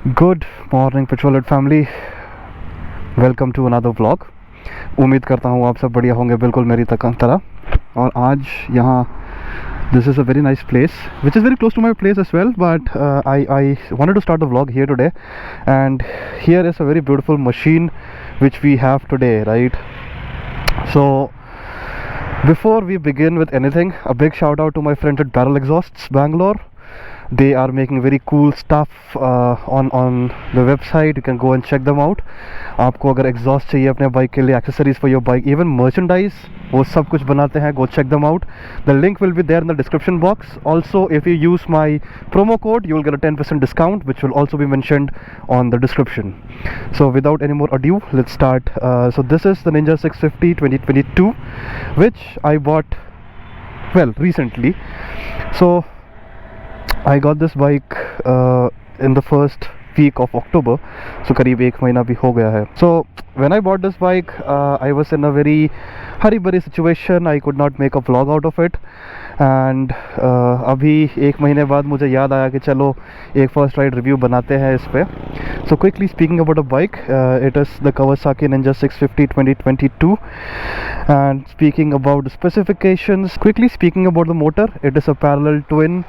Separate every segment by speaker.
Speaker 1: Good morning पेट्रोलेट family, welcome to another vlog. उम्मीद करता हूँ आप सब बढ़िया होंगे बिल्कुल मेरी तरह। और आज यहाँ this is a very nice place which is very close to my place as well, but I wanted to start the vlog here today, and here is a very beautiful machine which we have today, right? So before we begin with anything, a big shout out to my friends at Barrel Exhausts Bangalore. They are making very cool stuff on the website. You can go and check them out. आपको अगर exhaust चाहिए अपने bike के लिए, accessories for your bike, even merchandise, वो सब कुछ बनाते हैं. Go check them out. The link will be there in the description box. Also, if you use my promo code, you will get a 10% discount, which will also be mentioned on the description. So without any more ado, let's start. So this is the Ninja 650 2022, which I bought recently. So I got this bike in the first week of October, so करीब एक महीना भी हो गया है. So when I bought this bike, I was in a very hurry-burry situation. I could not make a vlog out of it, and अभी एक महीने बाद मुझे याद आया कि चलो एक फर्स्ट राइड रिव्यू बनाते हैं इस पे. So quickly speaking about a bike, it is the Kawasaki Ninja 650 2022, and speaking about the specifications, quickly speaking about the motor, it is a parallel twin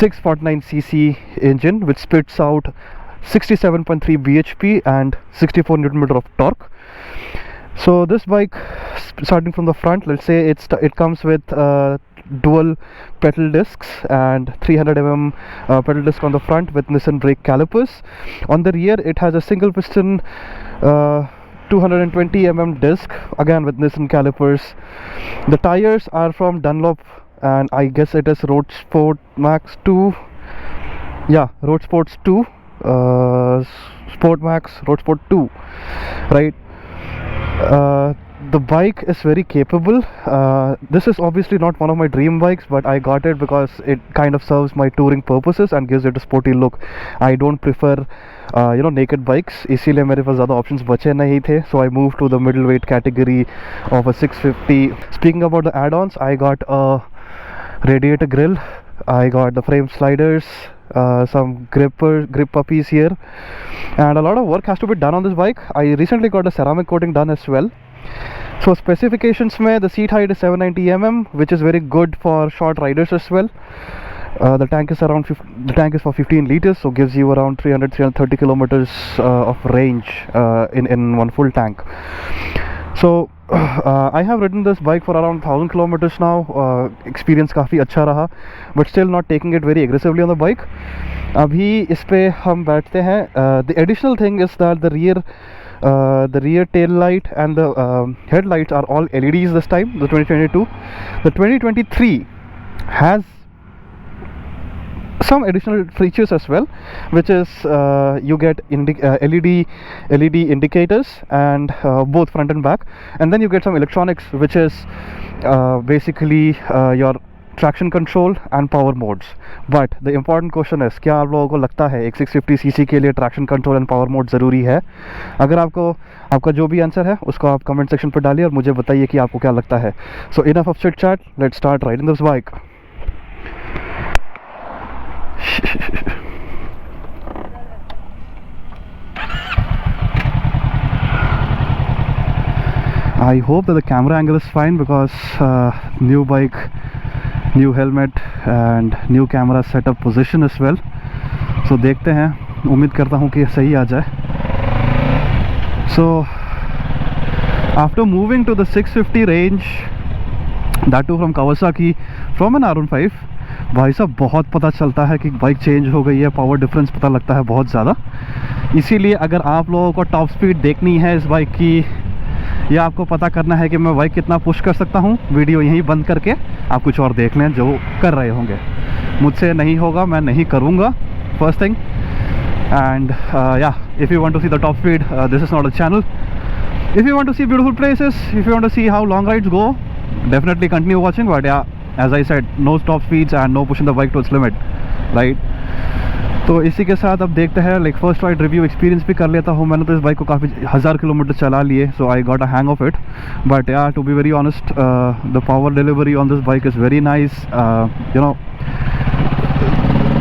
Speaker 1: 649cc engine which spits out 67.3 bhp and 64 Nm of torque. So this bike, starting from the front, let's say it comes with dual pedal discs and 300 pedal disc on the front with Nissan brake calipers. On the rear it has a single piston 220 disc, again with Nissan calipers. The tires are from Dunlop, and I guess it is Road Sport Max 2. Yeah, Road Sports 2, Sport Max, Road Sport 2, right? The bike is very capable. This is obviously not one of my dream bikes, but I got it because it kind of serves my touring purposes and gives it a sporty look. I don't prefer naked bikes, इसीलिए मेरे पास ज़्यादा options बचे नहीं थे. So I moved to the middleweight category of a 650. Speaking about the add-ons, I got a radiator grill, I got the frame sliders, some grip puppies here, and a lot of work has to be done on this bike. I recently got a ceramic coating done as well. So specifications mein, the seat height is 790 mm, which is very good for short riders as well. The tank is for 15 liters, so gives you around 330 kilometers of range in one full tank. So I have ridden this bike for around 1000 kilometers now. Experience काफ़ी अच्छा रहा, but still not taking it very aggressively on the bike. अभी इस पे हम बैठते हैं. The additional thing is that the rear tail light and the headlights are all LEDs this time, the 2022. The 2023 has some additional features as well, which is you get LED indicators, and both front and back, and then you get some electronics, which is basically your traction control and power modes. But the important question is, क्या आप लोगों को लगता है एक 650cc के लिए traction control and power mode ज़रूरी है? अगर आपका जो भी आंसर है उसको आप कमेंट सेक्शन पर डालिए और मुझे बताइए कि आपको क्या लगता है. So enough of chit chat, let's start riding this bike. I hope that the camera angle is fine because new bike, new helmet and new camera setup position as well. So देखते हैं, उम्मीद करता हूँ कि सही आ जाए. So after moving to the 650 range, that too from Kawasaki, from an R15, भाई साहब बहुत पता चलता है कि बाइक चेंज हो गई है. पावर डिफरेंस पता लगता है बहुत ज़्यादा. इसीलिए अगर आप लोगों को टॉप स्पीड देखनी है इस बाइक की, या आपको पता करना है कि मैं बाइक कितना पुश कर सकता हूँ, वीडियो यहीं बंद करके आप कुछ और देख लें जो कर रहे होंगे. मुझसे नहीं होगा, मैं नहीं करूँगा, first thing. And yeah, if you want to see the top speed, this is not a channel. If you want to see beautiful places, if you want to see how long rides go, definitely continue watching. But yeah, as I said, no top speeds and no pushing the bike to its limit, right? तो इसी के साथ अब देखते हैं, like first ride review experience भी कर लेता हूँ. मैंने तो इस बाइक को काफ़ी 1000 किलोमीटर चला लिए, so I got a hang of it. But yeah, to be very honest, the power delivery on this bike is very nice. You know,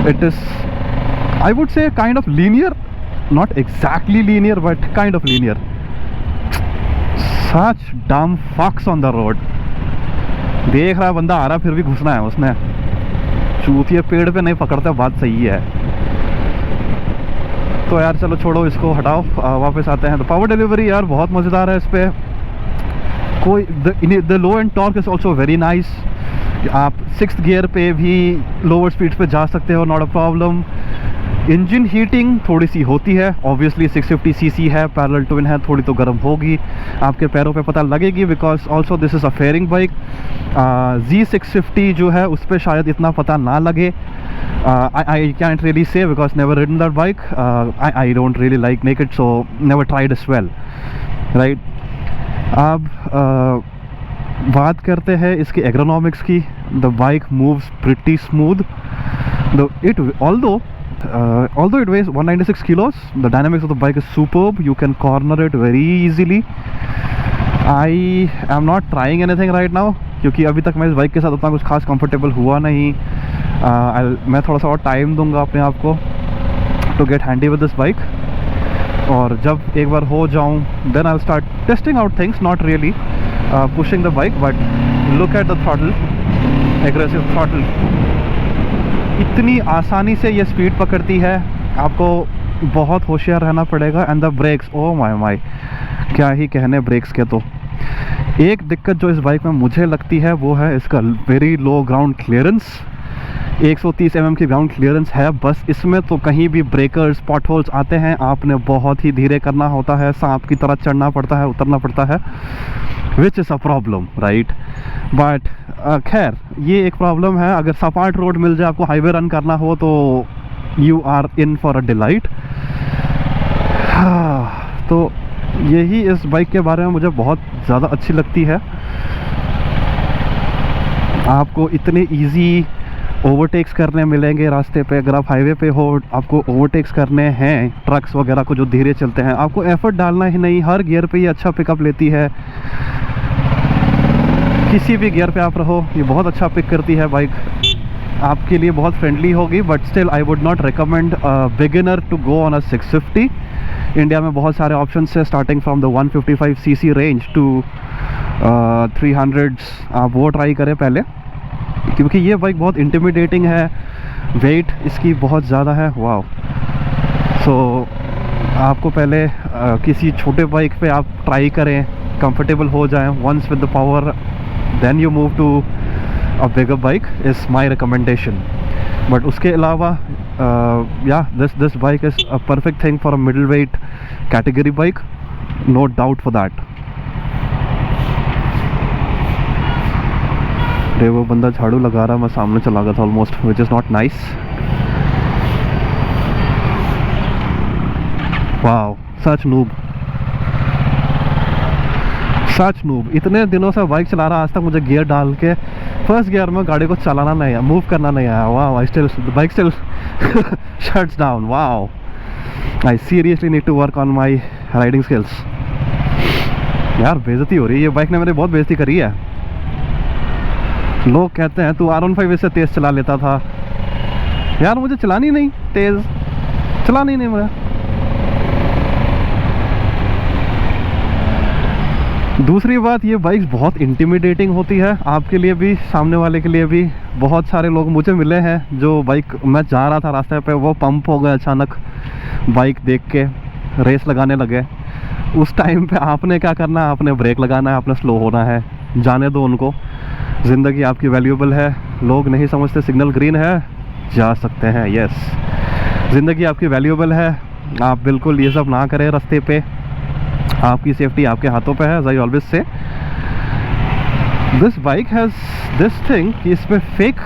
Speaker 1: it is, I would say, kind of linear not exactly linear but kind of linear. Such dumb fucks on the road. देख रहा है बंदा आ रहा, फिर भी घुसना है उसने। चूतिया पेड़ पे नहीं पकड़ता, बात सही है। तो यार चलो छोड़ो इसको, हटाओ, वापस आते हैं। तो पावर डिलीवरी यार बहुत मज़ेदार है इस पर। कोई the low and torque is also very nice. आप 6th गियर पे भी लोअर स्पीड पे जा सकते हो, not a problem. Engine heating थोड़ी सी होती है, ऑब्वियसली 650 सीसी है, पैरेलल ट्विन है, थोड़ी तो गर्म होगी, आपके पैरों पे पता लगेगी, because also this is a fairing bike. Z650 जो है उस पर शायद इतना पता ना लगे। I can't really say because never ridden that bike. I don't really like naked, so never tried as well, right? अब बात करते हैं इसकी एग्रोनॉमिक्स की। The bike moves pretty smooth, although it weighs 196 kilos, the dynamics of the bike is superb. You can corner it very easily. I am not trying anything right now क्योंकि अभी तक मैं इस बाइक के साथ उतना कुछ खास कंफर्टेबल हुआ नहीं। मैं थोड़ा सा और टाइम दूंगा अपने आप को to get handy with this bike, और जब एक बार हो जाऊं then I will start testing out things, not really pushing the bike, but look at the throttle, aggressive throttle. इतनी आसानी से ये स्पीड पकड़ती है, आपको बहुत होशियार रहना पड़ेगा। And the brakes, oh my क्या ही कहने ब्रेक्स के। तो एक दिक्कत जो इस बाइक में मुझे लगती है वो है इसका very low ground clearance. 130 mm की ग्राउंड क्लियरेंस है बस, इसमें तो कहीं भी ब्रेकर्स, पॉट होल्स आते हैं, आपने बहुत ही धीरे करना होता है, सांप की तरह चढ़ना पड़ता है, उतरना पड़ता है, which is a problem, right. But खैर ये एक प्रॉब्लम है। अगर सपाट रोड मिल जाए, आपको हाईवे रन करना हो, तो you are in for a delight. तो यही इस बाइक के बारे में मुझे बहुत ज़्यादा अच्छी लगती है। आपको इतने इजी ओवरटेक्स करने मिलेंगे रास्ते पे। अगर आप हाईवे पे हो, आपको ओवरटेक्स करने हैं ट्रक्स वगैरह को जो धीरे चलते हैं, आपको एफर्ट डालना ही नहीं, हर गियर पे ये अच्छा पिकअप लेती है। किसी भी गियर पे आप रहो, ये बहुत अच्छा पिक करती है बाइक। आपके लिए बहुत फ्रेंडली होगी, but still I would not recommend beginner to go on a 650। India में बहुत सारे ऑप्शंस है, starting from the 155 CC range to 300s। आप वो ट्राई करें पहले, क्योंकि ये बाइक बहुत इंटिमिडेटिंग है, वेट इसकी बहुत ज़्यादा है। वाओ। सो आपको पहले किसी छोटे बाइक पे आप ट्राई करें, कंफर्टेबल हो जाएं, once with the power, then you move to a bigger bike is my recommendation. But उसके अलावा this bike is a perfect thing for a middleweight category bike, no doubt for that. वो बंदा झाड़ू लगा रहा, मैं सामने चला गया था almost, which is not nice. Wow, such noob. इतने दिनों से बाइक चला रहा, आज तक मुझे गियर डाल के फर्स्ट गियर में गाड़ी को चलाना नहीं आया, मूव करना नहीं आया। Wow, the bike still shuts down. Wow, I seriously need to work on my riding skills. यार बेइज्जती हो रही है, ये बाइक ने मेरी बहुत बेइज्जती करी है। लोग कहते हैं तू R15 इससे तेज़ चला लेता था। यार मुझे चलानी नहीं, तेज़ चलानी नहीं मुझे। दूसरी बात, ये बाइक्स बहुत इंटिमिडेटिंग होती है, आपके लिए भी, सामने वाले के लिए भी। बहुत सारे लोग मुझे मिले हैं जो बाइक, मैं जा रहा था रास्ते पे, वो पंप हो गए अचानक बाइक देख के, रेस लगाने लगे। उस टाइम पे आपने क्या करना है, आपने ब्रेक लगाना है, आपने स्लो होना है, जाने दो उनको। ज़िंदगी आपकी वैल्यूएबल है। लोग नहीं समझते सिग्नल ग्रीन है, जा सकते हैं। यस, ज़िंदगी आपकी वैल्यूएबल है, आप बिल्कुल ये सब ना करें रास्ते पे। आपकी सेफ्टी आपके हाथों पे है, as I always say. This bike has this thing कि इसमें फेक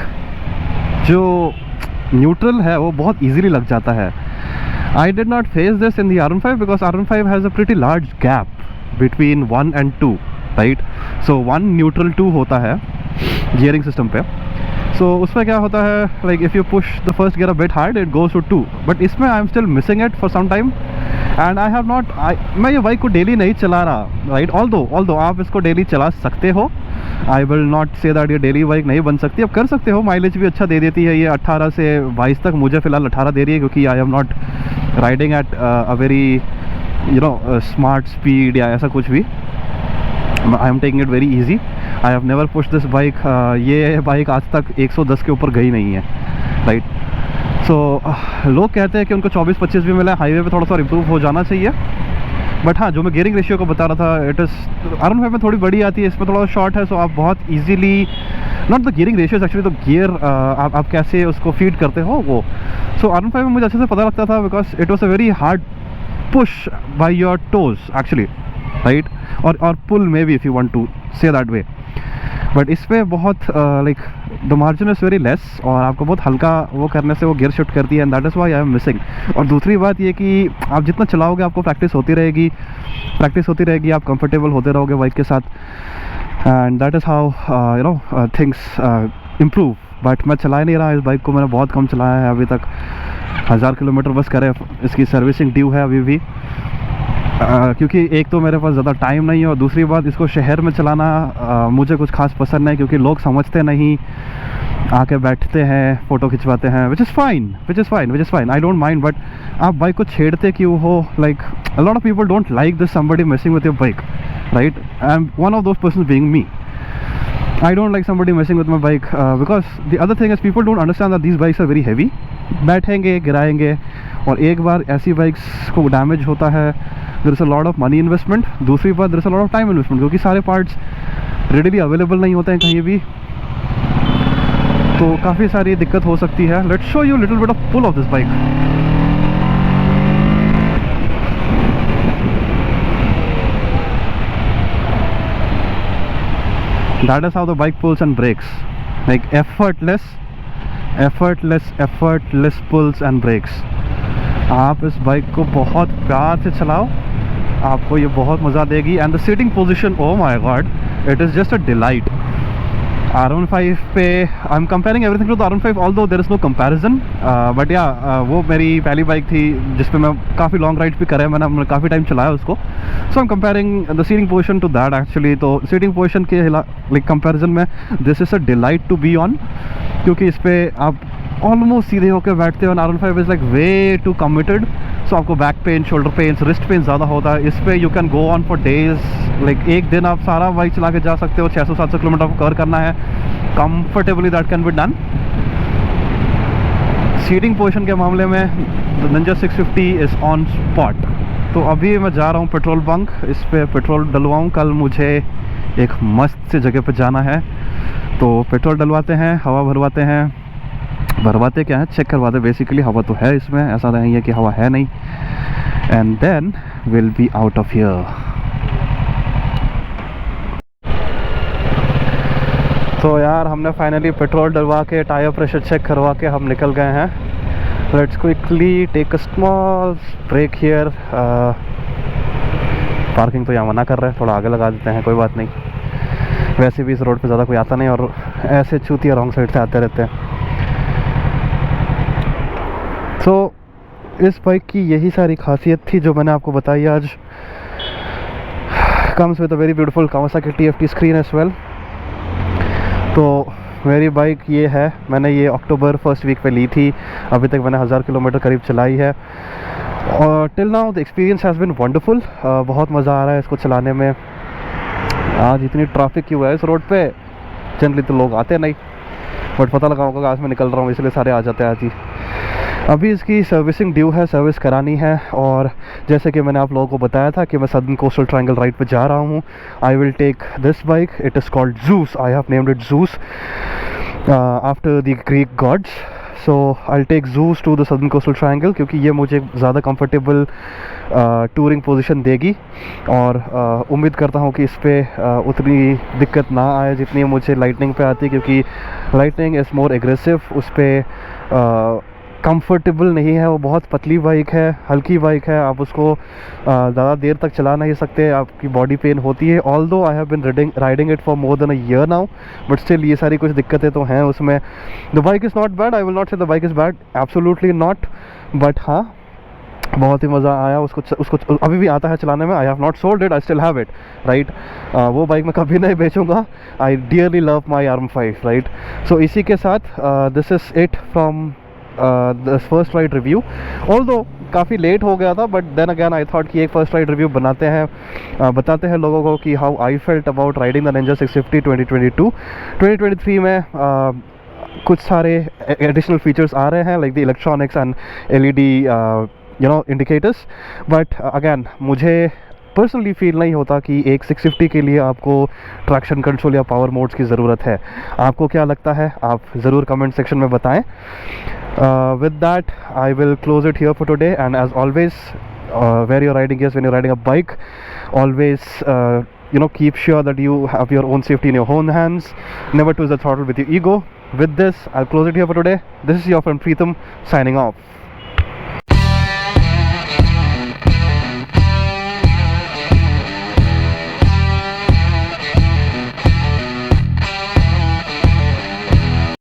Speaker 1: जो न्यूट्रल है वो बहुत इजीली लग जाता है। I did not face this in the R15 because R15 has a pretty large gap between 1 and 2, right? So 1 neutral 2 होता है गियरिंग सिस्टम पे। So उसमें क्या होता है, like if you push the first gear a bit hard, it goes to 2. But इसमें I am still missing it for some time. And I have not, मैं ये बाइक को डेली नहीं चला रहा, राइट। ऑल्दो आप इसको डेली चला सकते हो। आई विल नॉट से दैट ये डेली बाइक नहीं बन सकती, अब कर सकते हो। माइलेज भी अच्छा दे देती है ये, 18 से 22 तक। मुझे फ़िलहाल 18 दे रही है क्योंकि I am not riding at a very smart speed या ऐसा कुछ भी. I am taking it very easy. I have never push this bike. ये बाइक आज तक 110 के ऊपर गई नहीं है, राइट. सो लोग कहते हैं कि उनको 24-25 भी मिला है. हाईवे पे थोड़ा सा इम्प्रूव हो जाना चाहिए. बट हाँ, जो मैं गियरिंग रेशियो को बता रहा था, इट इज़ R15 में थोड़ी बड़ी आती है, इसमें थोड़ा शॉर्ट है. सो आप बहुत easily, not the gearing ratio actually, तो गियर आप कैसे उसको फीड करते हो वो. सो R15 में मुझे अच्छे से पता लगता था because it was a very hard push by your toes actually, right. और pull maybe if you want to say that way. But इस पर बहुत like the margin is very less, और आपको बहुत हल्का वो करने से वो गियर शिफ्ट करती है, and that is why I am missing. और दूसरी बात ये कि आप जितना चलाओगे आपको प्रैक्टिस होती रहेगी, आप कंफर्टेबल होते रहोगे बाइक के साथ, and that is how things improve. But मैं चला ही नहीं रहा इस बाइक को. मैंने बहुत कम चलाया है अभी तक. 1000 किलोमीटर बस करे. इसकी सर्विसिंग ड्यू है अभी भी, क्योंकि एक तो मेरे पास ज़्यादा टाइम नहीं है, और दूसरी बात इसको शहर में चलाना मुझे कुछ खास पसंद नहीं, क्योंकि लोग समझते नहीं, आके बैठते हैं, फ़ोटो खिंचवाते हैं, which is fine. I don't mind. But आप बाइक को छेड़ते क्यों हो? Like a lot of people don't like this somebody messing with your bike, right? I am one of those persons being me. I don't like somebody messing with my bike because the other thing is people don't understand that these bikes are very heavy. बैठेंगे, गिराएंगे, और एक बार ऐसी bikes को damage होता है, there is a lot of money investment. दूसरी बात, there is a lot of time investment, क्योंकि सारे पार्ट्स रेडीली अवेलेबल नहीं होते हैं कहीं भी, तो काफ़ी सारी दिक्कत हो सकती है. Let's show you little bit of pull of this bike. That is how the bike pulls and brakes, like effortless pulls and brakes. आप इस बाइक को बहुत प्यार से चलाओ, आपको ये बहुत मज़ा देगी. And the seating position, oh my god, it is just a delight. R15 पे I am comparing everything to the R15, although there is no comparison. But या वो मेरी पहली बाइक थी जिस पे मैं काफ़ी लॉन्ग राइड्स भी करे, मैंने काफ़ी टाइम चलाया उसको. So I am comparing the seating position to that actually. तो सीटिंग पोजीशन के लाइक कंपैरिजन में this is a delight to be on, क्योंकि इस पर आप ऑलमोस्ट सीधे होकर बैठते हो. R15 is like way too committed. So आपको back pain, shoulder pain, wrist pain ज़्यादा होता है. इस पर you can go on for days. Like एक दिन आप सारा बाइक चला के जा सकते हो. 600-700 किलोमीटर आपको कवर करना है comfortably, that can be done. Seating position के मामले में निंजा 650 इज़ ऑन स्पॉट. तो अभी मैं जा रहा हूँ पेट्रोल बंक, इस पर पेट्रोल डलवाऊँ. कल मुझे एक मस्त सी जगह पर जाना है, तो पेट्रोल डलवाते हैं, हवा भरवाते क्या है, चेक करवाते. बेसिकली हवा तो है इसमें, ऐसा नहीं है कि हवा है नहीं. And then will be out of here. तो यार हमने फाइनली पेट्रोल डलवा के, टायर प्रेशर चेक करवा के हम निकल गए हैं. Let's quickly take a small break here. Parking तो यहाँ मना कर रहे हैं, थोड़ा आगे लगा देते हैं, कोई बात नहीं. वैसे भी इस रोड पे ज़्यादा कोई आता नहीं, और ऐसे चूतिया रॉन्ग साइड से आते रहते हैं. तो इस बाइक की यही सारी खासियत थी जो मैंने आपको बताई आज. Comes with a very beautiful Kawasaki TFT screen as well. तो मेरी बाइक ये है. मैंने ये अक्टूबर फर्स्ट वीक पे ली थी. अभी तक मैंने 1000 किलोमीटर करीब चलाई है, और till now the experience has been wonderful. बहुत मज़ा आ रहा है इसको चलाने में. आज इतनी ट्रैफिक क्यों है इस रोड पे? जनरली तो लोग आते नहीं, बट पता लगा होगा आज मैं निकल रहा हूँ, इसलिए सारे आ जाते हैं आज ही. अभी इसकी सर्विसिंग ड्यू है, सर्विस करानी है. और जैसे कि मैंने आप लोगों को बताया था कि मैं सदर्न कोस्टल ट्रायंगल राइड पे जा रहा हूँ. I will take this bike. It is called Zeus. I have named it Zeus after the Greek gods. So I will take Zeus to the southern coastal triangle, क्योंकि ये मुझे ज़्यादा comfortable touring position देगी. और उम्मीद करता हूँ कि इस पर उतनी दिक्कत ना आए जितनी मुझे लाइटनिंग पे आती है, क्योंकि लाइटनिंग इज़ मोर एग्रेसिव. उस पर कंफर्टेबल नहीं है, वो बहुत पतली बाइक है, हल्की बाइक है. आप उसको ज़्यादा देर तक चला नहीं सकते, आपकी बॉडी पेन होती है. Although I have been riding it for more than a year now, but still ये सारी कुछ दिक्कतें तो हैं उसमें. The bike is not bad. I will not say the bike is bad, absolutely not. But हाँ, बहुत ही मज़ा आया उसको अभी भी आता है चलाने में. I have not sold it, I still have it, right. वो बाइक मैं कभी नहीं बेचूंगा. I dearly love my R15, right. So इसी के साथ this is it from the first ride review, although काफ़ी लेट हो गया था, but then again I thought कि एक फर्स्ट राइड रिव्यू बनाते हैं, बताते हैं लोगों को कि how I felt about riding the Ninja 650 2022। 2023 में कुछ सारे एडिशनल फीचर्स आ रहे हैं, like the electronics and LED indicators, but again मुझे पर्सनली फील नहीं होता कि एक 650 के लिए आपको ट्रैक्शन कंट्रोल या पावर मोड्स की ज़रूरत है। आपको क्या लगता है, आप ज़रूर कमेंट सेक्शन में बताएं। With that I will close it here for today, and as always where you're riding, yes, when you're riding a bike, always keep sure that you have your own safety in your own hands. Never twist the throttle with your ego. With this, I'll close it here for today. This is your friend Preetham signing off.